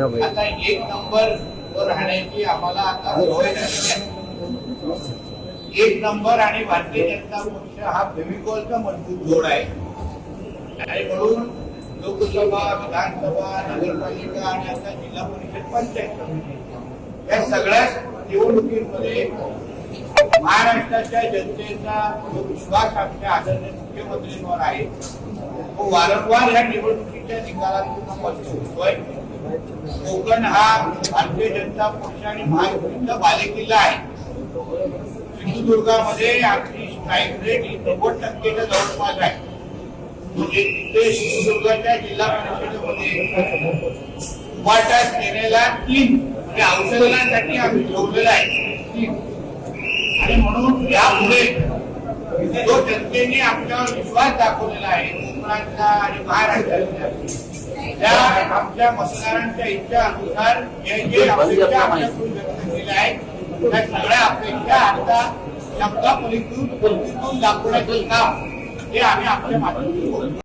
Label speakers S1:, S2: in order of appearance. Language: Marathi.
S1: आता एक नंबर राहण्याची आम्हाला आता सवय झाली आहे. एक नंबर आणि भारतीय जनता पक्ष हा फेविकॉलचा मजबूत जोड आहे आणि म्हणून लोकसभा, विधानसभा, नगरपालिका आणि आता जिल्हा परिषद, पंचायत समिती या सगळ्या निवडणुकीमध्ये महाराष्ट्राच्या जनतेचा जो विश्वास आमच्या आदरणीय मुख्यमंत्र्यांवर आहे तो वारंवार या निवडणुकीच्या निकालातून स्पष्ट होतोय. कोकण हा भारतीय जनता पक्ष आणि महायुतीचा बालेकिल्ला आहे. सिंधुदुर्गामध्ये आमची स्ट्राईक रेट 90% जवळपास आहे. म्हणजे तिथे सिंधुदुर्गाच्या जिल्हा परिषदेमध्ये उभाटा सेनेला 3 म्हणजे औषधांसाठी आम्ही ठेवलेला आहे 3. आणि म्हणून यापुढे जो जनतेने आमच्यावर विश्वास दाखवलेला आहे कोकणातला आणि महाराष्ट्रातल्या त्या आमच्या मतदारांच्या इच्छा अनुसार जे अपेक्षा आमच्याकडून व्यक्त केल्या आहेत त्या सगळ्या अपेक्षा आता शब्दापलीतून दाखवण्याचं काम हे आम्ही आमच्या माध्यमातून